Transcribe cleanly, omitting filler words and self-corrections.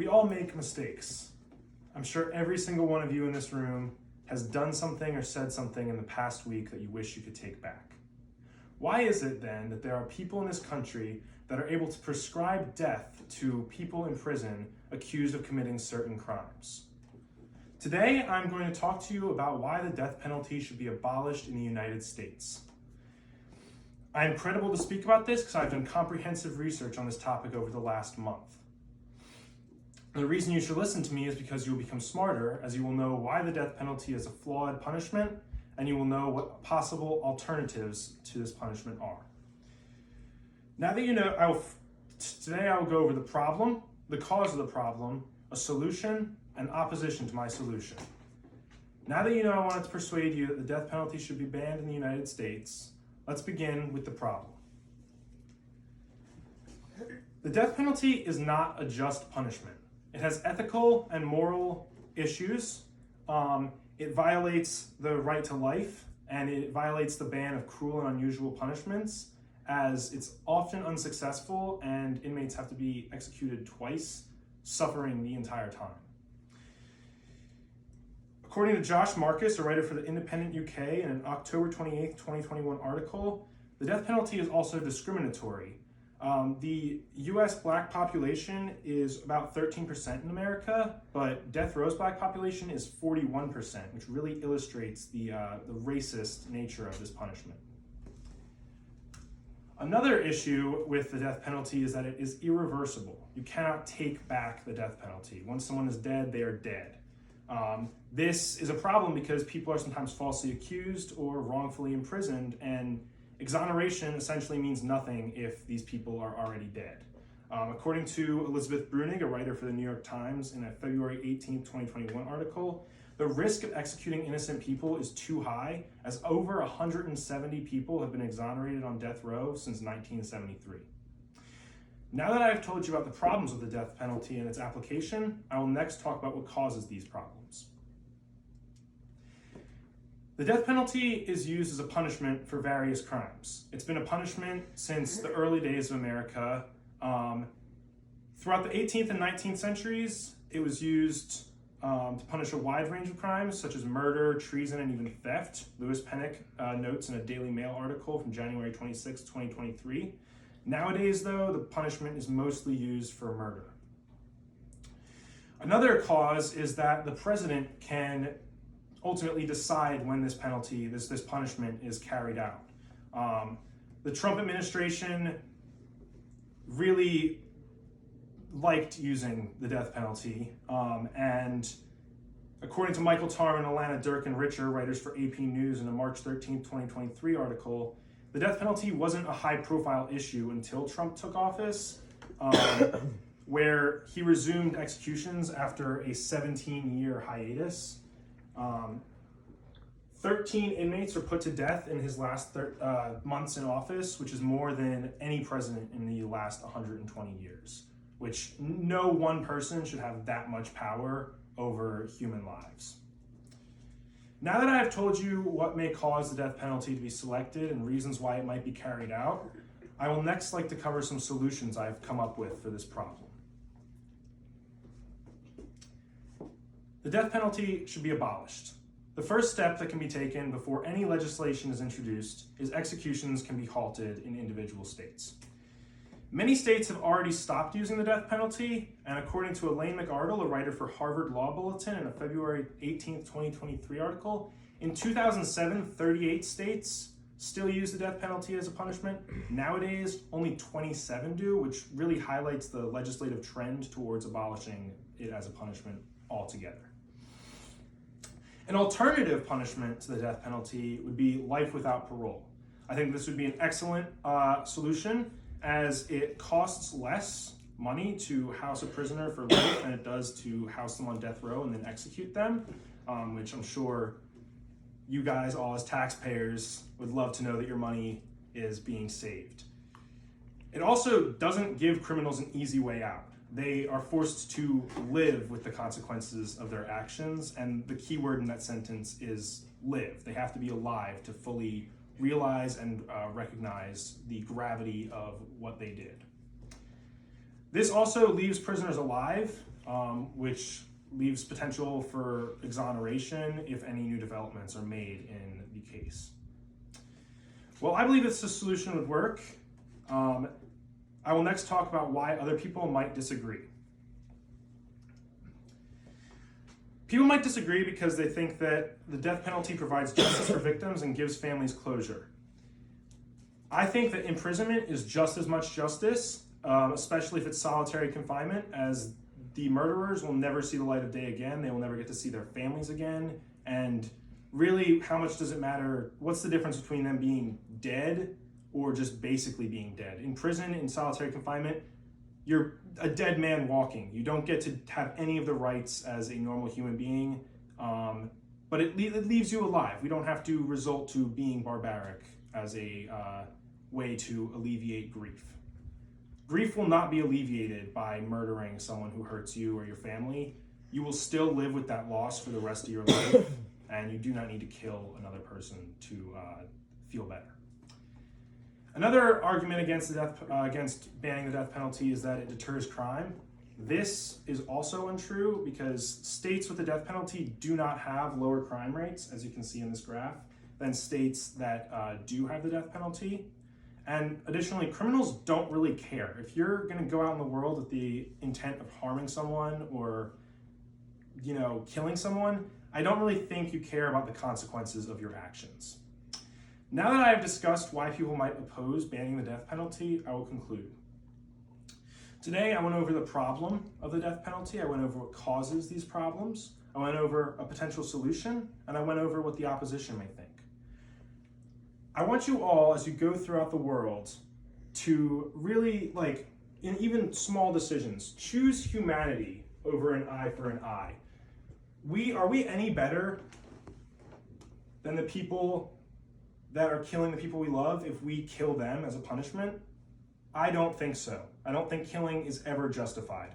We all make mistakes. I'm sure every single one of you in this room has done something or said something in the past week that you wish you could take back. Why is it then that there are people in this country that are able to prescribe death to people in prison accused of committing certain crimes? Today, I'm going to talk to you about why the death penalty should be abolished in the United States. I am credible to speak about this because I've done comprehensive research on this topic over the last month. And the reason you should listen to me is because you will become smarter, as you will know why the death penalty is a flawed punishment, and you will know what possible alternatives to this punishment are. Now that you know, today I will go over the problem, the cause of the problem, a solution, and opposition to my solution. Now that you know I wanted to persuade you that the death penalty should be banned in the United States, let's begin with the problem. The death penalty is not a just punishment. It has ethical and moral issues. It violates the right to life, and it violates the ban of cruel and unusual punishments, as it's often unsuccessful and inmates have to be executed twice, suffering the entire time. According to Josh Marcus, a writer for The Independent UK, in an October 28, 2021 article, the death penalty is also discriminatory. The US black population is about 13% in America, but death row's black population is 41%, which really illustrates the racist nature of this punishment. Another issue with the death penalty is that it is irreversible. You cannot take back the death penalty. Once someone is dead, they are dead. This is a problem because people are sometimes falsely accused or wrongfully imprisoned, and exoneration essentially means nothing if these people are already dead. According to Elizabeth Bruning, a writer for the New York Times, in a February 18, 2021 article, the risk of executing innocent people is too high, as over 170 people have been exonerated on death row since 1973. Now that I've told you about the problems with the death penalty and its application, I will next talk about what causes these problems. The death penalty is used as a punishment for various crimes. It's been a punishment since the early days of America. Throughout the 18th and 19th centuries, it was used to punish a wide range of crimes, such as murder, treason, and even theft. Lewis Pennick notes in a Daily Mail article from January 26, 2023. Nowadays, though, the punishment is mostly used for murder. Another cause is that the president can ultimately decide when this penalty, this punishment is carried out. The Trump administration really liked using the death penalty, and according to Michael Tarman, Alana Dirk, and Richer, writers for AP News, in a March 13, 2023 article, the death penalty wasn't a high-profile issue until Trump took office, where he resumed executions after a 17-year hiatus. 13 inmates were put to death in his last months in office, which is more than any president in the last 120 years, which no one person should have that much power over human lives. Now that I have told you what may cause the death penalty to be selected and reasons why it might be carried out, I will next like to cover some solutions I've come up with for this problem. The death penalty should be abolished. The first step that can be taken before any legislation is introduced is executions can be halted in individual states. Many states have already stopped using the death penalty, and according to Elaine McArdle, a writer for Harvard Law Bulletin, in a February 18, 2023 article, in 2007, 38 states still use the death penalty as a punishment. Nowadays, only 27 do, which really highlights the legislative trend towards abolishing it as a punishment altogether. An alternative punishment to the death penalty would be life without parole. I think this would be an excellent solution, as it costs less money to house a prisoner for life than it does to house them on death row and then execute them, which I'm sure you guys all as taxpayers would love to know that your money is being saved. It also doesn't give criminals an easy way out. They are forced to live with the consequences of their actions, and the key word in that sentence is live. They have to be alive to fully realize and recognize the gravity of what they did. This also leaves prisoners alive which leaves potential for exoneration if any new developments are made in the case. Well, I believe this solution would work. I will next talk about why other people might disagree. People might disagree because they think that the death penalty provides justice for victims and gives families closure. I think that imprisonment is just as much justice, especially if it's solitary confinement, as the murderers will never see the light of day again. They will never get to see their families again. And really, how much does it matter? What's the difference between them being dead or just basically being dead? In prison, in solitary confinement, you're a dead man walking. You don't get to have any of the rights as a normal human being, but it leaves you alive. We don't have to resort to being barbaric as a way to alleviate grief. Grief will not be alleviated by murdering someone who hurts you or your family. You will still live with that loss for the rest of your life, and you do not need to kill another person to feel better. Another argument against against banning the death penalty is that it deters crime. This is also untrue because states with the death penalty do not have lower crime rates, as you can see in this graph, than states that do have the death penalty. And additionally, criminals don't really care. If you're going to go out in the world with the intent of harming someone or, killing someone, I don't really think you care about the consequences of your actions. Now that I have discussed why people might oppose banning the death penalty, I will conclude. Today, I went over the problem of the death penalty. I went over what causes these problems. I went over a potential solution, and I went over what the opposition may think. I want you all, as you go throughout the world, to really, in even small decisions, choose humanity over an eye for an eye. Are we any better than the people that are killing the people we love if we kill them as a punishment? I don't think so. I don't think killing is ever justified.